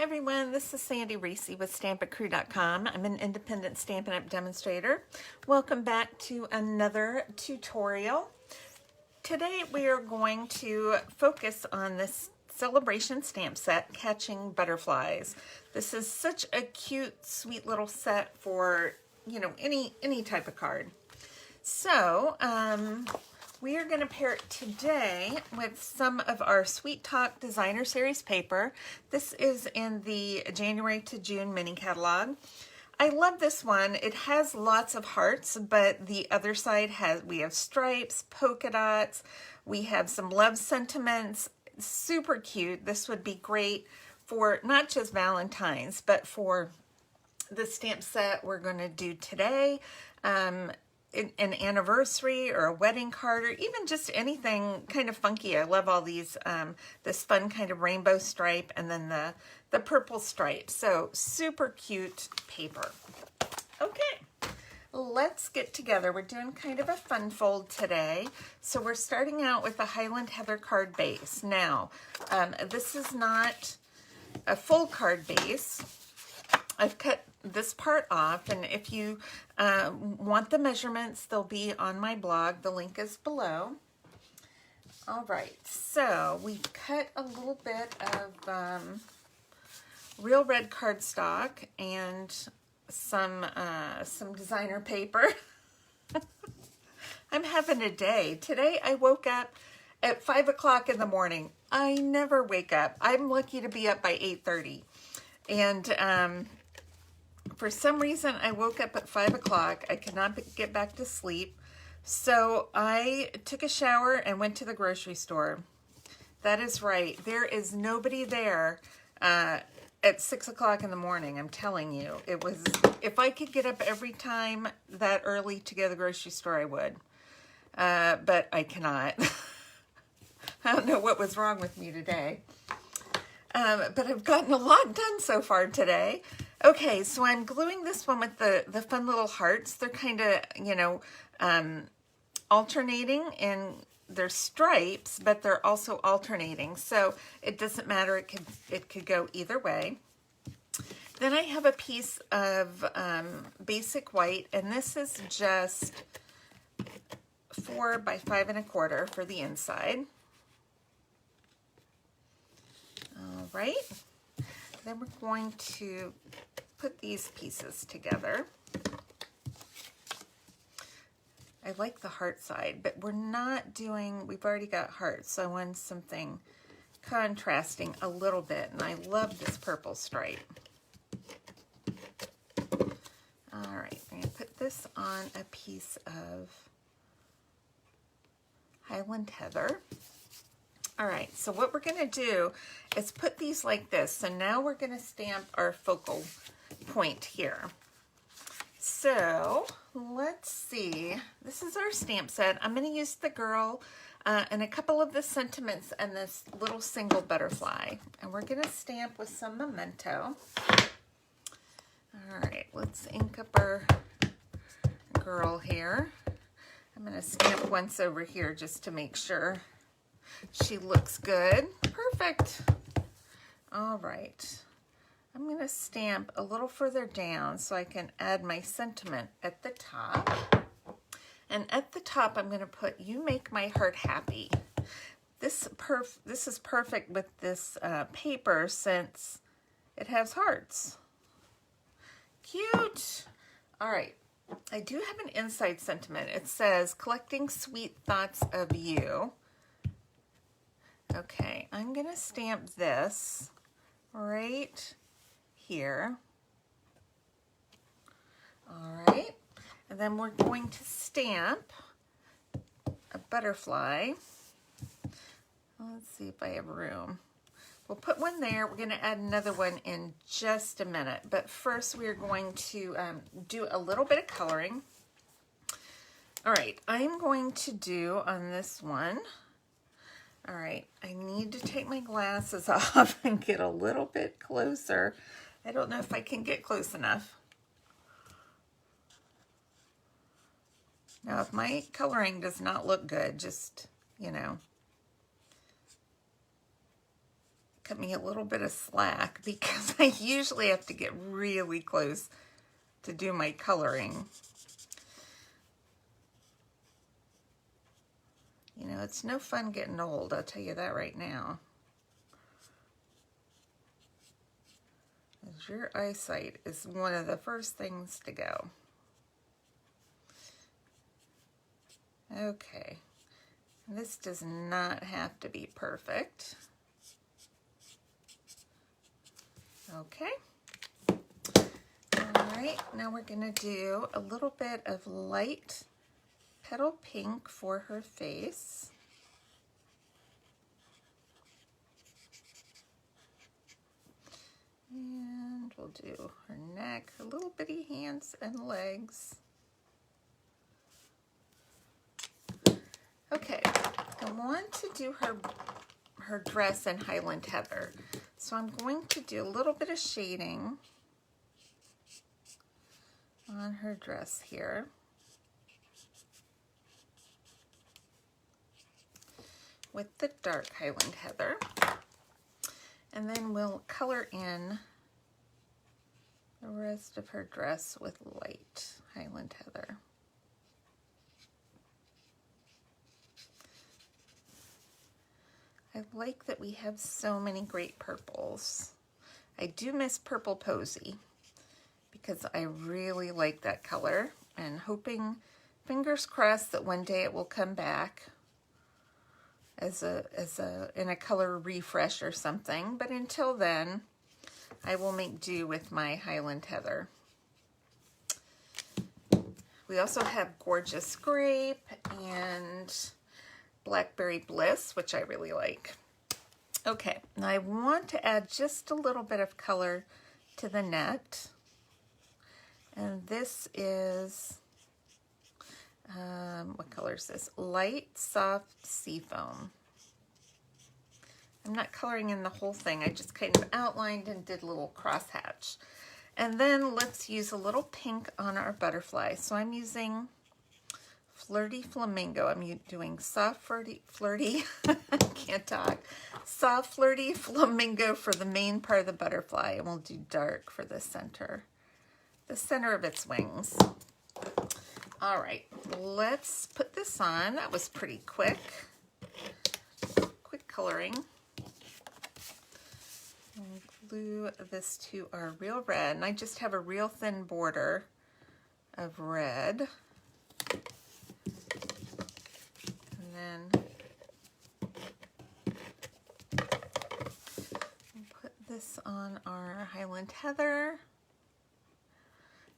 Everyone, this is Sandy Reese with StampItCrew.com. I'm an independent Stampin' Up! Demonstrator. Welcome back to another tutorial. Today we are going to focus on this celebration stamp set, Catching Butterflies. This is such a cute, sweet little set for, you know, any type of card. So, we are going to pair it today with some of our Sweet Talk Designer Series paper. This is in the January to June mini catalog. I love this one. It has lots of hearts, but the other side we have stripes, polka dots, we have some love sentiments. Super cute. This would be great for not just Valentine's, but for the stamp set we're going to do today. An anniversary or a wedding card, or even just anything kind of funky. I love all these, this fun kind of rainbow stripe and then the purple stripe. So super cute paper. Okay, let's get together. We're doing kind of a fun fold today. So we're starting out with the Highland Heather card base. Now, this is not a full card base. I've cut this part off, and if you want the measurements, they'll be on my blog. The link is below. All right, so we cut a little bit of real red cardstock and some designer paper. I'm having a day. Today I woke up at 5 o'clock in the morning. I never wake up. I'm lucky to be up by 8:30. And for some reason, I woke up at 5 o'clock. I could not get back to sleep. So I took a shower and went to the grocery store. That is right. There is nobody there at 6 o'clock in the morning. I'm telling you. It was, if I could get up every time that early to go to the grocery store, I would. But I cannot. I don't know what was wrong with me today. But I've gotten a lot done so far today. Okay, so I'm gluing this one with the fun little hearts. They're kind of, you know, alternating in their stripes, but they're also alternating. So it doesn't matter. It could go either way. Then I have a piece of basic white, and this is just 4 by 5 1/4 for the inside. All right. Then we're going to put these pieces together. I like the heart side, but we're not doing, we've already got hearts, so I want something contrasting a little bit, and I love this purple stripe. All right, I'm going to put this on a piece of Highland Heather. All right, so what we're going to do is put these like this. So now we're going to stamp our focal point here. So let's see. This is our stamp set. I'm going to use the girl and a couple of the sentiments and this little single butterfly. And we're going to stamp with some memento. All right, let's ink up our girl here. I'm going to stamp once over here just to make sure she looks good. Perfect. All right. I'm going to stamp a little further down so I can add my sentiment at the top. And at the top, I'm going to put, "You make my heart happy." This is perfect with this paper since it has hearts. Cute. All right. I do have an inside sentiment. It says, "Collecting sweet thoughts of you." Okay, I'm going to stamp this right here. All right, and then we're going to stamp a butterfly. Let's see if I have room. We'll put one there. We're going to add another one in just a minute. But first, we're going to do a little bit of coloring. All right, I'm going to do on this one. All right, I need to take my glasses off and get a little bit closer. I don't know if I can get close enough. Now, if my coloring does not look good, just, you know, cut me a little bit of slack because I usually have to get really close to do my coloring. You know, it's no fun getting old, I'll tell you that right now. Your eyesight is one of the first things to go. Okay, this does not have to be perfect. Okay. All right, now we're gonna do a little bit of light petal pink for her face. And we'll do her neck, her little bitty hands and legs. Okay, I want to do her dress in Highland Heather. So I'm going to do a little bit of shading on her dress here. With the dark Highland Heather. And then we'll color in the rest of her dress with light Highland Heather. I like that we have so many great purples. I do miss Purple Posy because I really like that color, and hoping, fingers crossed, that one day it will come back as in a color refresh or something. But until then, I will make do with my Highland Heather. We also have Gorgeous Grape and Blackberry Bliss, which I really like. Okay, now I want to add just a little bit of color to the net. And this is, what color is this? Light Soft Seafoam. I'm not coloring in the whole thing. I just kind of outlined and did a little crosshatch. And then let's use a little pink on our butterfly. So I'm using Flirty Flamingo. I'm doing soft flirty, I can't talk. Soft Flirty Flamingo for the main part of the butterfly, and we'll do dark for the center of its wings. All right, let's put this on. That was pretty quick. Quick coloring. And glue this to our real red, and I just have a real thin border of red. And then put this on our Highland Heather.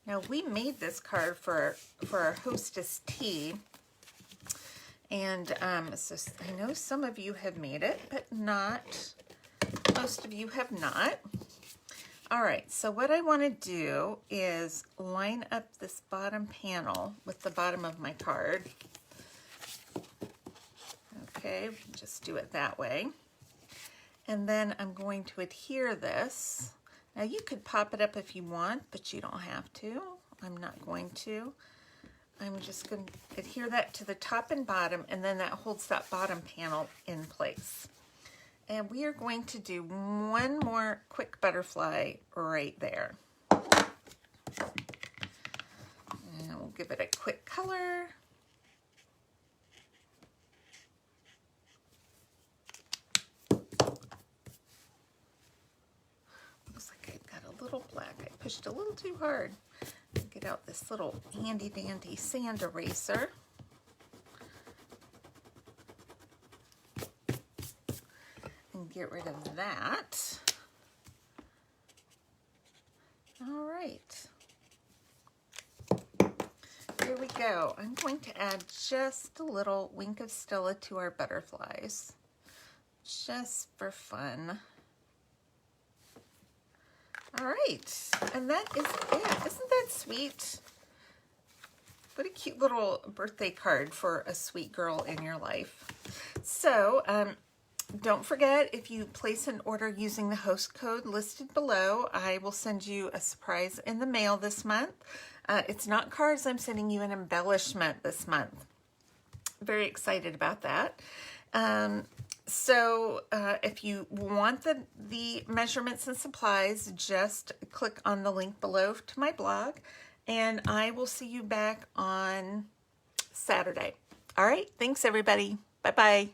Now, we made this card for our hostess tea, and so I know some of you have made it, but most of you have not. All right, so what I want to do is line up this bottom panel with the bottom of my card. Okay, just do it that way. And then I'm going to adhere this. Now you could pop it up if you want, but you don't have to. I'm not going to. I'm just going to adhere that to the top and bottom, and then that holds that bottom panel in place. And we are going to do one more quick butterfly right there. And we'll give it a quick color. Looks like I got a little black. I pushed a little too hard. Get out this little handy dandy sand eraser. And get rid of that. All right. Here we go. I'm going to add just a little wink of Stella to our butterflies, just for fun. All right, and that is it. Isn't that sweet? What a cute little birthday card for a sweet girl in your life. So, don't forget, if you place an order using the host code listed below, I will send you a surprise in the mail this month. It's not cards, I'm sending you an embellishment this month. Very excited about that. So if you want the measurements and supplies, just click on the link below to my blog, and I will see you back on Saturday. All right, thanks everybody. Bye-bye.